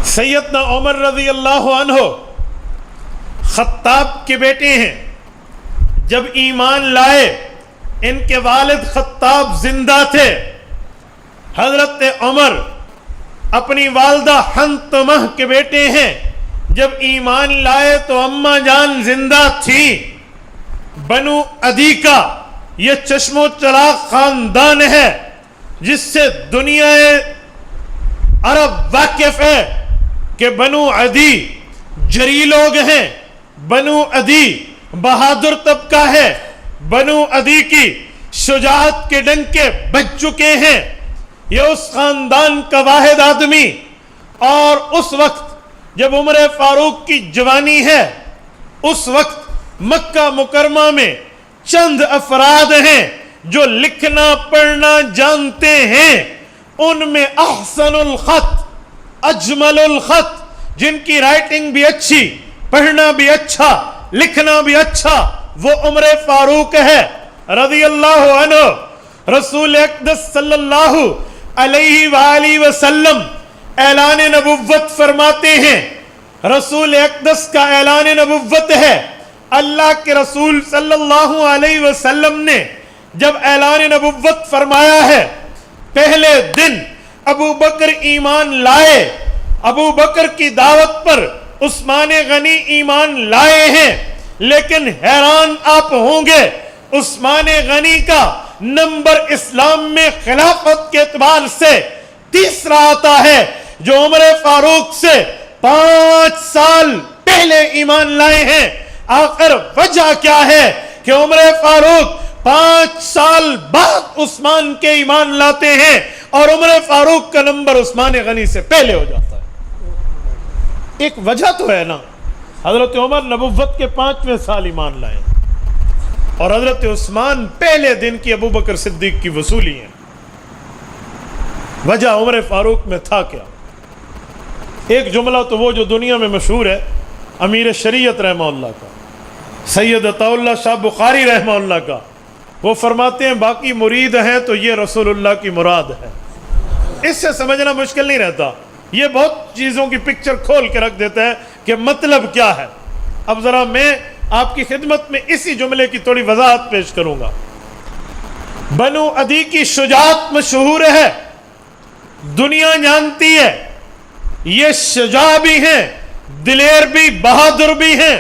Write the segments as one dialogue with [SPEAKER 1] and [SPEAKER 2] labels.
[SPEAKER 1] سیدنا عمر رضی اللہ عنہ خطاب کے بیٹے ہیں. جب ایمان لائے ان کے والد خطاب زندہ تھے. حضرت عمر اپنی والدہ حنتمہ کے بیٹے ہیں. جب ایمان لائے تو اماں جان زندہ تھی. بنو عدی کا یہ چشم و چراغ خاندان ہے جس سے دنیا عرب واقف ہے کہ بنو عدی جری لوگ ہیں. بنو عدی بہادر طبقہ ہے. بنو عدی کی شجاعت کے ڈنکے بج چکے ہیں. یہ اس خاندان کا واحد آدمی. اور اس وقت جب عمر فاروق کی جوانی ہے اس وقت مکہ مکرمہ میں چند افراد ہیں جو لکھنا پڑھنا جانتے ہیں. ان میں احسن الخط اجمل الخط جن کی رائٹنگ بھی اچھی, پڑھنا بھی اچھا, لکھنا بھی اچھا, وہ عمر فاروق ہے رضی اللہ عنہ. رسول اقدس صلی اللہ علیہ وآلہ وسلم اعلان نبوت فرماتے ہیں. رسول اقدس کا اعلان نبوت ہے. اللہ کے رسول صلی اللہ علیہ وسلم نے جب اعلان نبوت فرمایا ہے, پہلے دن ابو بکر ایمان لائے. ابو بکر کی دعوت پر عثمان غنی ایمان لائے ہیں. لیکن حیران آپ ہوں گے, عثمان غنی کا نمبر اسلام میں خلافت کے اعتبار سے تیسرا آتا ہے, جو عمر فاروق سے 5 سال پہلے ایمان لائے ہیں. آخر وجہ کیا ہے کہ عمر فاروق 5 سال بعد عثمان کے ایمان لاتے ہیں اور عمر فاروق کا نمبر عثمان غنی سے پہلے ہو جاتا ہے؟ ایک وجہ تو ہے نا. حضرت عمر نبوت کے 5ویں سال ایمان لائے اور حضرت عثمان پہلے دن کی ابو بکر صدیق کی وصولی ہیں. وجہ عمر فاروق میں تھا کیا؟ ایک جملہ تو وہ جو دنیا میں مشہور ہے, امیر شریعت رحمہ اللہ کا, سید عطا اللہ شاہ بخاری رحمہ اللہ کا. وہ فرماتے ہیں باقی مرید ہیں تو یہ رسول اللہ کی مراد ہے. اس سے سمجھنا مشکل نہیں رہتا. یہ بہت چیزوں کی پکچر کھول کے رکھ دیتا ہے کہ مطلب کیا ہے. اب ذرا میں آپ کی خدمت میں اسی جملے کی تھوڑی وضاحت پیش کروں گا. بنو عدی کی شجاعت مشہور ہے, دنیا جانتی ہے. یہ شجاع بھی ہیں, دلیر بھی, بہادر بھی ہیں.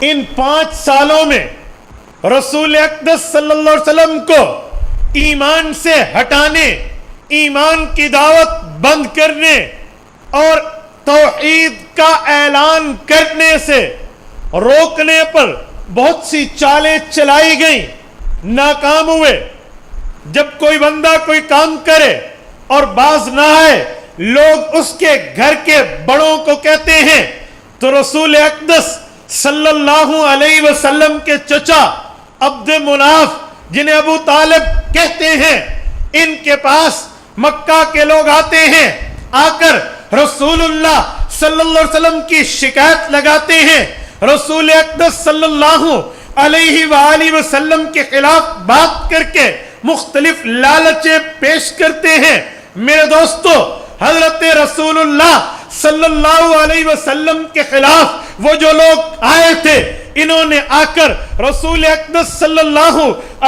[SPEAKER 1] ان 5 سالوں میں رسول اقدس صلی اللہ علیہ وسلم کو ایمان سے ہٹانے, ایمان کی دعوت بند کرنے اور توحید کا اعلان کرنے سے روکنے پر بہت سی چالیں چلائی گئیں, ناکام ہوئے. جب کوئی بندہ کوئی کام کرے اور باز نہ آئے, لوگ اس کے گھر کے بڑوں کو کہتے ہیں. تو رسول اقدس صلی اللہ علیہ وسلم کے چچا عبد مناف, جنہیں ابو طالب کہتے ہیں, ان کے پاس مکہ کے لوگ آتے ہیں. آ کر رسول اللہ صلی اللہ علیہ وسلم کی شکایت لگاتے ہیں. رسول اقدس صلی اللہ علیہ وآلہ وسلم کے خلاف بات کر کے مختلف لالچیں پیش کرتے ہیں. میرے دوستو, حضرت رسول اللہ صلی اللہ علیہ وسلم کے خلاف وہ جو لوگ آئے تھے, انہوں نے آ کر رسول اقدس صلی اللہ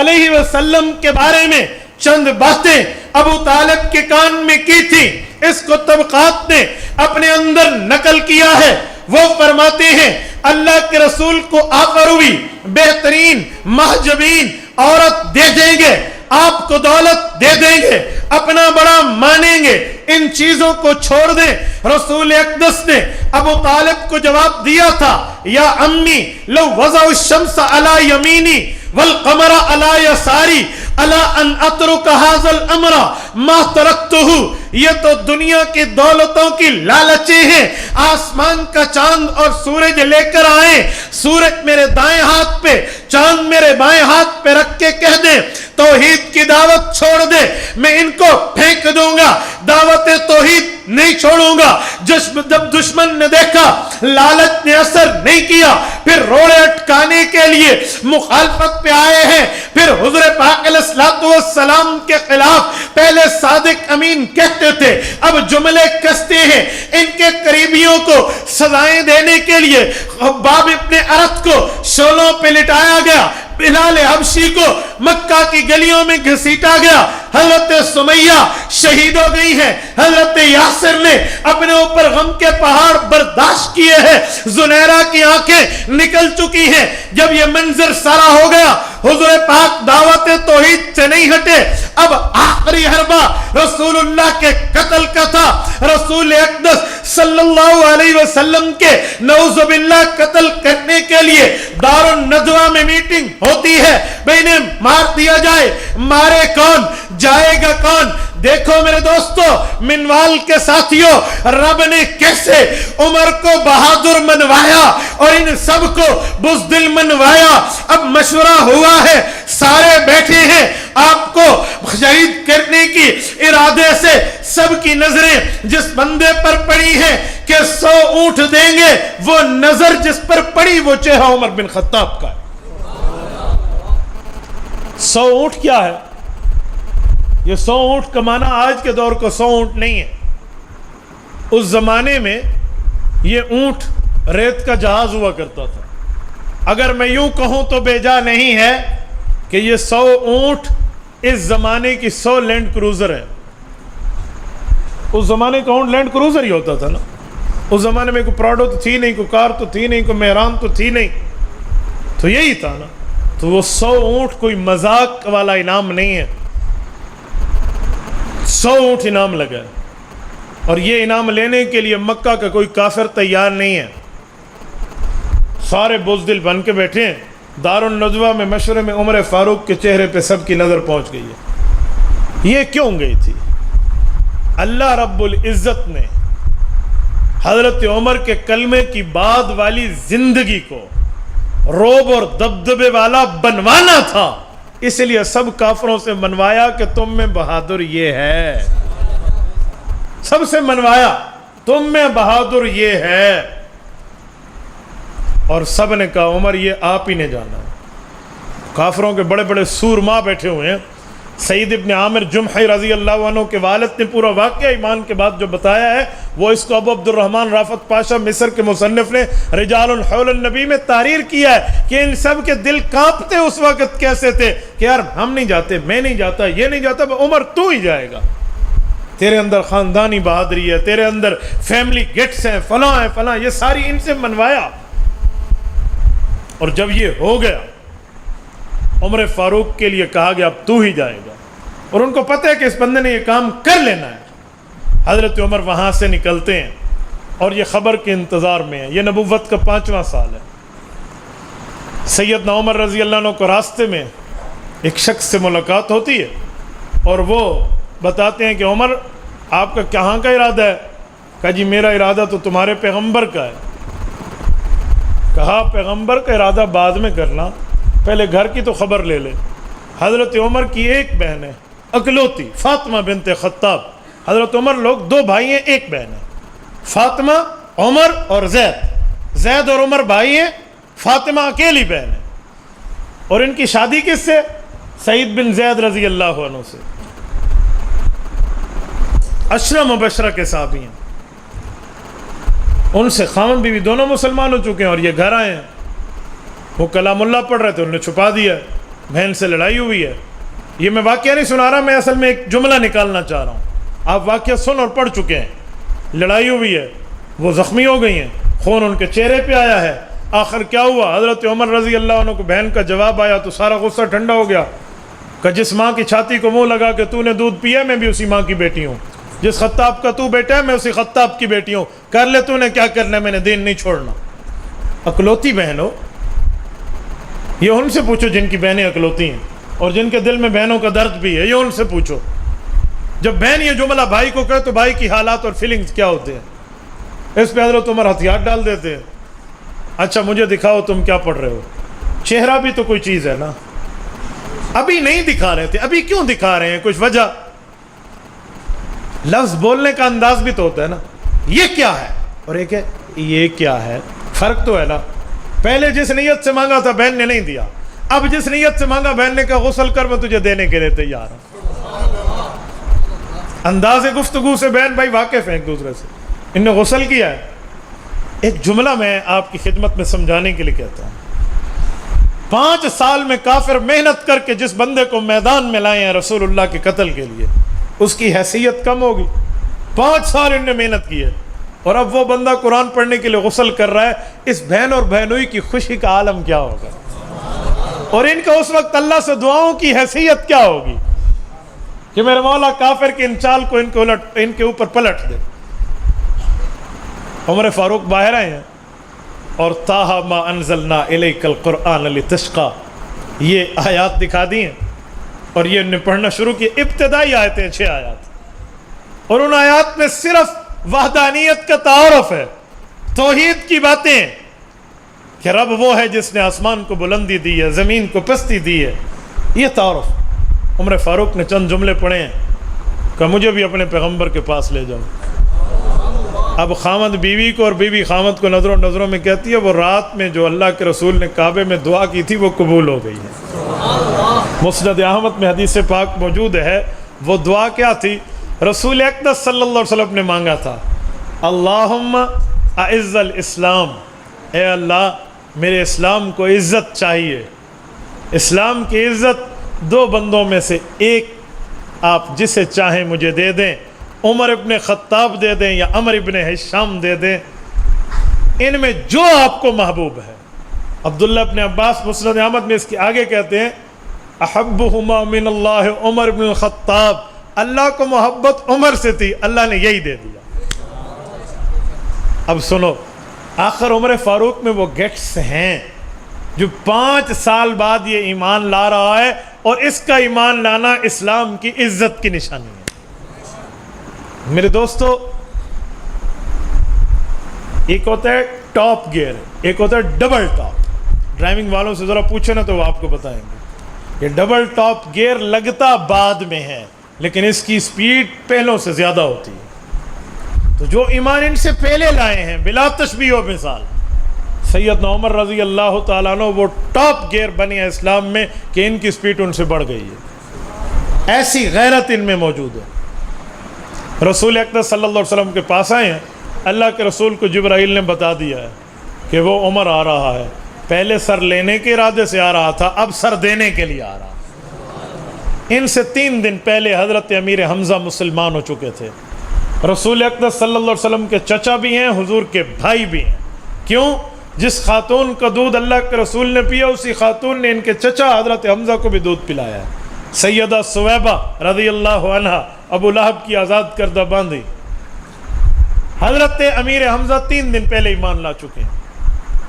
[SPEAKER 1] علیہ وسلم کے بارے میں چند باتیں ابو طالب کے کان میں کی تھی. اس کو طبقات نے اپنے اندر نقل کیا ہے. وہ فرماتے ہیں اللہ کے رسول کو آفر ہوئی بہترین محجبین عورت دے دیں گے, آپ کو دولت دے دیں گے, اپنا بڑا مانیں گے, ان چیزوں کو چھوڑ دیں. رسول اقدس نے ابو طالب کو جواب دیا تھا, یا امی لو وضع الشمس علی یمینی والقمر علی یساری الا ان اترک ھذا الامر ما ترکتہ. یہ تو دنیا کی دولتوں کی لالچیں ہیں. آسمان کا چاند اور سورج لے کر آئیں, سورج میرے دائیں ہاتھ پہ, چاند میرے بائیں ہاتھ پہ رکھ کے کہہ دیں توحید کی دعوت چھوڑ دے میں ان کو پھینک دوں گا، دعوت توحید نہیں چھوڑوں گا۔ جب دشمن نے دیکھا لالچ نے اثر نہیں کیا، پھر روڑے اٹکانے کے لیے مخالفت پہ آئے ہیں۔ پھر حضور پاک علیہ الصلوۃ والسلام کے خلاف پہلے صادق امین کہتے تھے، اب جملے کستے ہیں۔ ان کے قریبیوں کو سزائیں دینے کے لیے خباب ابن ارت کو شولوں پہ لٹایا گیا، بلال حبشی کو مکہ کی گلیوں میں گھسیٹا گیا، حضرت سمیہ شہید ہو گئی ہے، حضرت یاسر نے اپنے اوپر غم کے پہاڑ برداشت کیے ہیں، زنیرہ کی آنکھیں نکل چکی ہیں۔ جب یہ منظر سارا ہو گیا، حضور پاک دعوت توحید سے نہیں ہٹے۔ اب آخری حربہ رسول اللہ کے قتل کا تھا۔ رسول اقدس صلی اللہ علیہ وسلم کے نعوذ باللہ قتل کرنے کے لیے دار الندوہ میں میٹنگ ہوتی ہے، بھئی انہیں مار دیا جائے، مارے کون، جائے گا کون؟ دیکھو میرے دوستو، منوال کے ساتھیوں، رب نے کیسے عمر کو بہادر منوایا اور ان سب کو بزدل منوایا۔ اب مشورہ ہوا ہے، سارے بیٹھے ہیں، آپ کو شہید کرنے کی ارادے سے سب کی نظریں جس بندے پر پڑی ہیں کہ 100 اونٹ دیں گے، وہ نظر جس پر پڑی وہ چہرہ عمر بن خطاب کا ہے۔ 100 اونٹ کیا ہے؟ یہ 100 اونٹ کا معنی آج کے دور کو 100 اونٹ نہیں ہے۔ اس زمانے میں یہ اونٹ ریت کا جہاز ہوا کرتا تھا۔ اگر میں یوں کہوں تو بے جا نہیں ہے کہ یہ 100 اونٹ اس زمانے کی 100 لینڈ کروزر ہے۔ اس زمانے کا اونٹ لینڈ کروزر ہی ہوتا تھا نا۔ اس زمانے میں کوئی پراڈو تو تھی نہیں، کوئی کار تو تھی نہیں، کوئی مہران تو تھی نہیں، تو یہی تھا نا۔ تو وہ 100 اونٹ کوئی مذاق والا انعام نہیں ہے، 100 اونٹ انعام لگا ہے، اور یہ انعام لینے کے لیے مکہ کا کوئی کافر تیار نہیں ہے۔ سارے بزدل بن کے بیٹھے ہیں۔ دار الندوہ میں مشورے میں عمر فاروق کے چہرے پہ سب کی نظر پہنچ گئی ہے۔ یہ کیوں گئی تھی؟ اللہ رب العزت نے حضرت عمر کے کلمے کی بعد والی زندگی کو روب اور دبدبے والا بنوانا تھا، اس لیے سب کافروں سے منوایا کہ تم میں بہادر یہ ہے، سب سے منوایا تم میں بہادر یہ ہے، اور سب نے کہا عمر یہ آپ ہی نے جانا ہے۔ کافروں کے بڑے بڑے سورما بیٹھے ہوئے ہیں۔ سعید ابن عامر جمحی رضی اللہ عنہ کے والد نے پورا واقعہ ایمان کے بعد جو بتایا ہے، وہ اس کو ابو عبد الرحمن رافت پاشا مصر کے مصنف نے رجال حول النبی میں تحریر کیا ہے کہ ان سب کے دل کانپتے اس وقت کیسے تھے کہ یار ہم نہیں جاتے، میں نہیں جاتا، یہ نہیں جاتا، عمر تو ہی جائے گا، تیرے اندر خاندانی بہادری ہے، تیرے اندر فیملی گٹس ہیں، فلاں ہیں فلاں، یہ ساری ان سے منوایا۔ اور جب یہ ہو گیا، عمر فاروق کے لیے کہا گیا اب تو ہی جائے گا، اور ان کو پتہ ہے کہ اس بندے نے یہ کام کر لینا ہے۔ حضرت عمر وہاں سے نکلتے ہیں اور یہ خبر کے انتظار میں ہے۔ یہ نبوت کا 5واں سال ہے۔ سیدنا عمر رضی اللہ عنہ کو راستے میں ایک شخص سے ملاقات ہوتی ہے، اور وہ بتاتے ہیں کہ عمر آپ کا کہاں کا ارادہ ہے؟ کہا جی میرا ارادہ تو تمہارے پیغمبر کا ہے۔ کہا پیغمبر کا ارادہ بعد میں کرنا، پہلے گھر کی تو خبر لے لے۔ حضرت عمر کی ایک بہن ہے اکلوتی، فاطمہ بنت خطاب۔ حضرت عمر لوگ 2 بھائی ہیں، ایک بہن ہے، فاطمہ، عمر اور زید۔ زید اور عمر بھائی ہیں، فاطمہ اکیلی بہن ہے، اور ان کی شادی کس سے؟ سعید بن زید رضی اللہ عنہ سے، عشرہ مبشرہ کے صحابی ہیں۔ ان سے خاوند بیوی دونوں مسلمان ہو چکے ہیں، اور یہ گھر آئے ہیں۔ وہ کلام اللہ پڑھ رہے تھے، انہوں نے چھپا دیا، بہن سے لڑائی ہوئی ہے۔ یہ میں واقعہ نہیں سنا رہا، میں اصل میں ایک جملہ نکالنا چاہ رہا ہوں۔ آپ واقعہ سن اور پڑھ چکے ہیں۔ لڑائی ہوئی ہے، وہ زخمی ہو گئی ہیں، خون ان کے چہرے پہ آیا ہے۔ آخر کیا ہوا؟ حضرت عمر رضی اللہ عنہ کو بہن کا جواب آیا تو سارا غصہ ٹھنڈا ہو گیا کہ جس ماں کی چھاتی کو منہ لگا کہ تو نے دودھ پیا، میں بھی اسی ماں کی بیٹی ہوں۔ جس خطاب کا تو بیٹا ہے، میں اسی خطاب کی بیٹی ہوں۔ کر لے تو نے کیا کرنا ہے، میں نے دین نہیں چھوڑنا۔ اکلوتی بہن ہو، یہ ان سے پوچھو جن کی بہنیں اکلوتی ہیں اور جن کے دل میں بہنوں کا درد بھی ہے، یہ ان سے پوچھو۔ جب بہن یہ جملہ بھائی کو کہے تو بھائی کی حالات اور فیلنگز کیا ہوتے ہیں؟ اس پہ حضرت عمر ہتھیار ڈال دیتے ہیں۔ اچھا مجھے دکھاؤ تم کیا پڑھ رہے ہو، چہرہ بھی تو کوئی چیز ہے نا۔ ابھی نہیں دکھا رہے تھے, ابھی کیوں دکھا رہے ہیں؟ کچھ وجہ. لفظ بولنے کا انداز بھی تو ہوتا ہے نا, یہ کیا ہے اور ایک ہے یہ کیا ہے, فرق تو ہے نا. پہلے جس نیت سے مانگا تھا بہن نے نہیں دیا, اب جس نیت سے مانگا بہن نے کہا غسل کر میں تجھے دینے کے لیے تیار ہوں. انداز گفتگو سے بہن بھائی واقف ہیں ایک دوسرے سے, ان نے غسل کیا ہے. ایک جملہ میں آپ کی خدمت میں سمجھانے کے لیے کہتا ہوں. 5 سال میں کافر محنت کر کے جس بندے کو میدان میں لائے ہیں رسول اللہ کے قتل کے لیے, اس کی حیثیت کم ہوگی؟ 5 سال ان نے محنت کی ہے, اور اب وہ بندہ قرآن پڑھنے کے لیے غسل کر رہا ہے. اس بہن اور بہنوئی کی خوشی کا عالم کیا ہوگا, اور ان کا اس وقت اللہ سے دعاؤں کی حیثیت کیا ہوگی کہ میرے مولا کافر کے ان چال کو ان کے اوپر پلٹ دے. عمر فاروق باہر آئے ہیں اور طٰہٰ ما انزلنا الیک القرآن لتشقیٰ یہ آیات دکھا دی ہیں, اور یہ انہیں پڑھنا شروع کی. ابتدائی آیتیں 6 آیات, اور ان آیات میں صرف وحدانیت کا تعارف ہے, توحید کی باتیں کہ رب وہ ہے جس نے آسمان کو بلندی دی ہے, زمین کو پستی دی ہے, یہ تعارف. عمر فاروق نے چند جملے پڑھے ہیں کہ مجھے بھی اپنے پیغمبر کے پاس لے جاؤ. اب خامد بیوی کو اور بیوی خامد کو نظروں میں کہتی ہے وہ رات میں جو اللہ کے رسول نے کعبے میں دعا کی تھی وہ قبول ہو گئی ہے. مسند احمد میں حدیث پاک موجود ہے. وہ دعا کیا تھی؟ رسول اقدس صلی اللہ علیہ وسلم نے مانگا تھا, اللہم اعز الاسلام, اے اللہ میرے اسلام کو عزت چاہیے. اسلام کی عزت 2 بندوں میں سے ایک آپ جسے چاہیں مجھے دے دیں, عمر ابن خطاب دے دیں یا عمر ابن ہشام دے دیں, ان میں جو آپ کو محبوب ہے. عبداللہ ابن عباس مسند احمد میں اس کے آگے کہتے ہیں احبہما من اللہ عمر ابن الخطاب, اللہ کو محبت عمر سے تھی, اللہ نے یہی دے دیا. اب سنو, آخر عمر فاروق میں وہ گیٹس ہیں جو 5 سال بعد یہ ایمان لا رہا ہے, اور اس کا ایمان لانا اسلام کی عزت کی نشانی ہے. میرے دوستو, ایک ہوتا ہے ٹاپ گیئر, ایک ہوتا ہے ڈبل ٹاپ. ڈرائیونگ والوں سے ذرا پوچھو نا تو وہ آپ کو بتائیں گے. یہ ڈبل ٹاپ گیئر لگتا بعد میں ہے, لیکن اس کی سپیڈ پہلوں سے زیادہ ہوتی ہے. تو جو ایمان ان سے پہلے لائے ہیں بلا تشبیہ و مثال, سیدنا عمر رضی اللہ تعالیٰ عنہ وہ ٹاپ گیئر بنی ہے اسلام میں کہ ان کی سپیڈ ان سے بڑھ گئی ہے. ایسی غیرت ان میں موجود ہے. رسول اقدس صلی اللہ علیہ وسلم کے پاس آئے ہیں, اللہ کے رسول کو جبرائیل نے بتا دیا ہے کہ وہ عمر آ رہا ہے. پہلے سر لینے کے ارادے سے آ رہا تھا, اب سر دینے کے لیے آ رہا. ان سے 3 دن پہلے حضرت امیر حمزہ مسلمان ہو چکے تھے. رسول اقدس صلی اللہ علیہ وسلم کے چچا بھی ہیں, حضور کے بھائی بھی ہیں. کیوں؟ جس خاتون کا دودھ اللہ کے رسول نے پیا, اسی خاتون نے ان کے چچا حضرت حمزہ کو بھی دودھ پلایا ہے. سیدہ سویبہ رضی اللہ عنہا ابو لہب کی آزاد کردہ باندھی. حضرت امیر حمزہ 3 دن پہلے ایمان لا چکے ہیں.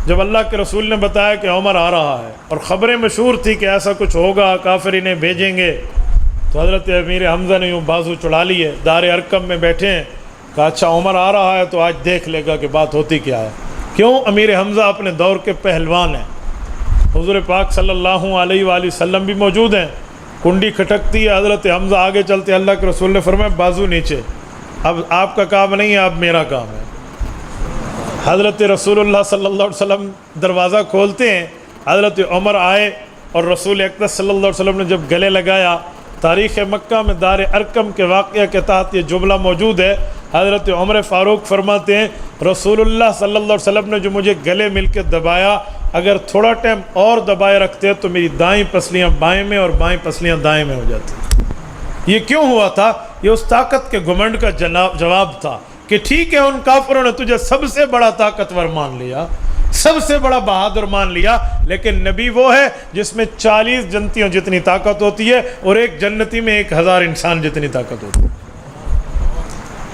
[SPEAKER 1] جب اللہ کے رسول نے بتایا کہ عمر آ رہا ہے, اور خبریں مشہور تھی کہ ایسا کچھ ہوگا, کافر انہیں بھیجیں گے, تو حضرت امیر حمزہ نے یوں بازو چڑھا لیے, دار ارقم میں بیٹھے ہیں. کہا اچھا عمر آ رہا ہے تو آج دیکھ لے گا کہ بات ہوتی کیا ہے. کیوں؟ امیر حمزہ اپنے دور کے پہلوان ہیں. حضور پاک صلی اللہ علیہ وآلہ وسلم بھی موجود ہیں. کنڈی کھٹکتی ہے, حضرت حمزہ آگے چلتے, اللہ کے رسول نے فرمایا بازو نیچے, اب آپ کا کام نہیں ہے, اب میرا کام ہے. حضرت رسول اللہ صلی اللہ علیہ وسلم دروازہ کھولتے ہیں, حضرت عمر آئے, اور رسول اقدس صلی اللہ علیہ وسلم نے جب گلے لگایا. تاریخ مکہ میں دار ارقم کے واقعہ کے تحت یہ جملہ موجود ہے. حضرت عمر فاروق فرماتے ہیں رسول اللہ صلی اللہ علیہ وسلم نے جو مجھے گلے مل کے دبایا, اگر تھوڑا ٹائم اور دبائے رکھتے تو میری دائیں پسلیاں بائیں میں اور بائیں پسلیاں دائیں میں ہو جاتی. یہ کیوں ہوا تھا؟ یہ اس طاقت کے گھمنڈ کا جواب تھا کہ ٹھیک ہے ان کافروں نے تجھے سب سے بڑا طاقتور مان لیا, سب سے بڑا بہادر مان لیا, لیکن نبی وہ ہے جس میں 40 جنتیوں جتنی طاقت ہوتی ہے, اور ایک جنتی میں 1000 انسان جتنی طاقت ہوتی ہے.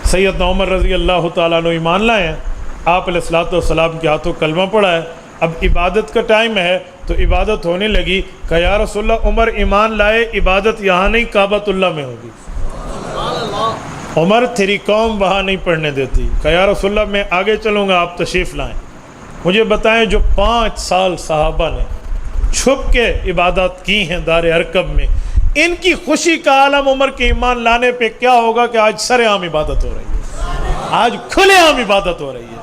[SPEAKER 1] سیدنا عمر رضی اللہ تعالیٰ عنہ ایمان لائے ہیں, آپ علیہ الصلوۃ والسلام کے ہاتھوں کلمہ پڑھا ہے. اب عبادت کا ٹائم ہے تو عبادت ہونے لگی. کہ یا رسول اللہ عمر ایمان لائے, عبادت یہاں نہیں کعبۃ اللہ میں ہوگی. عمر تیری قوم وہاں نہیں پڑھنے دیتی. کہ یا رسول اللہ میں آگے چلوں گا, آپ تشریف لائیں. مجھے بتائیں جو 5 سال صحابہ نے چھپ کے عبادت کی ہیں دار ارکم میں. ان کی خوشی کا عالم عمر کے ایمان لانے پہ کیا ہوگا کہ آج سر عام عبادت ہو رہی ہے, آج کھلے عام عبادت ہو رہی ہے.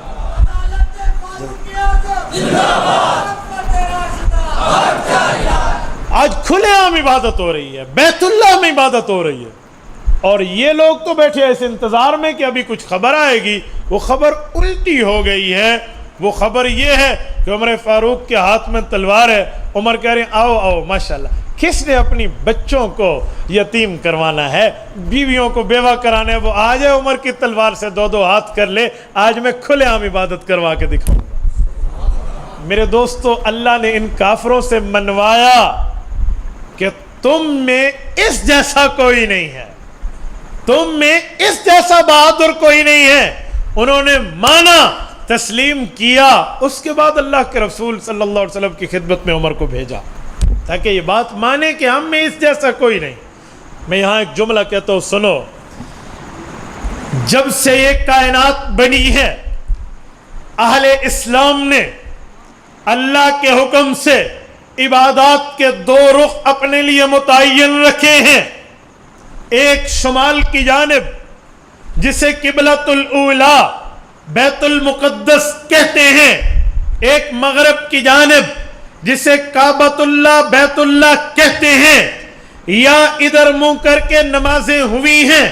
[SPEAKER 1] آج کھلے عام عبادت ہو رہی ہے, بیت اللہ میں عبادت ہو رہی ہے. اور یہ لوگ تو بیٹھے ایسے انتظار میں کہ ابھی کچھ خبر آئے گی. وہ خبر الٹی ہو گئی ہے. وہ خبر یہ ہے کہ عمر فاروق کے ہاتھ میں تلوار ہے. عمر کہہ رہے ہیں آؤ آؤ ماشاءاللہ. کس نے اپنی بچوں کو یتیم کروانا ہے, بیویوں کو بیوہ کرانا ہے, وہ آ جائے عمر کی تلوار سے دو دو ہاتھ کر لے. آج میں کھلے عام عبادت کروا کے دکھاؤں گا. میرے دوستو, اللہ نے ان کافروں سے منوایا کہ تم میں اس جیسا کوئی نہیں ہے, تم میں اس جیسا بہادر کوئی نہیں ہے. انہوں نے مانا, تسلیم کیا. اس کے بعد اللہ کے رسول صلی اللہ علیہ وسلم کی خدمت میں عمر کو بھیجا تاکہ یہ بات مانے کہ ہم میں اس جیسا کوئی نہیں. میں یہاں ایک جملہ کہتا ہوں, سنو. جب سے یہ کائنات بنی ہے, اہل اسلام نے اللہ کے حکم سے عبادات کے دو رخ اپنے لیے متعین رکھے ہیں. ایک شمال کی جانب جسے قبلۃ الاولی بیت المقدس کہتے ہیں, ایک مغرب کی جانب جسے کعبۃ اللہ بیت اللہ کہتے ہیں. یا ادھر منہ کر کے نمازیں ہوئی ہیں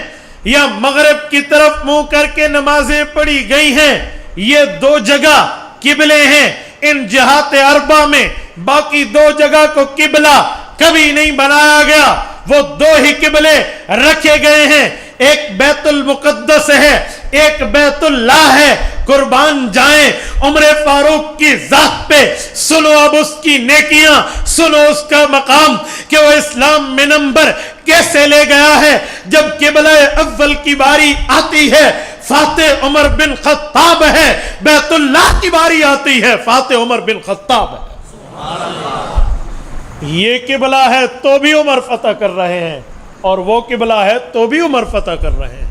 [SPEAKER 1] یا مغرب کی طرف منہ کر کے نمازیں پڑھی گئی ہیں. یہ دو جگہ قبلے ہیں ان جہات اربع میں. باقی دو جگہ کو قبلہ کبھی نہیں بنایا گیا. وہ دو ہی قبلے رکھے گئے ہیں, ایک بیت المقدس ہے, ایک بیت اللہ ہے. قربان جائیں عمر فاروق کی ذات پہ. سنو اب اس کی نیکیاں, سنو اس کا مقام کہ وہ اسلام میں نمبر کیسے لے گیا ہے. جب قبلہ اول کی باری آتی ہے فاتح عمر بن خطاب ہے, بیت اللہ کی باری آتی ہے فاتح عمر بن خطاب ہے. یہ قبلہ ہے تو بھی عمر فتح کر رہے ہیں, اور وہ قبلہ ہے تو بھی عمر فتح کر رہے ہیں.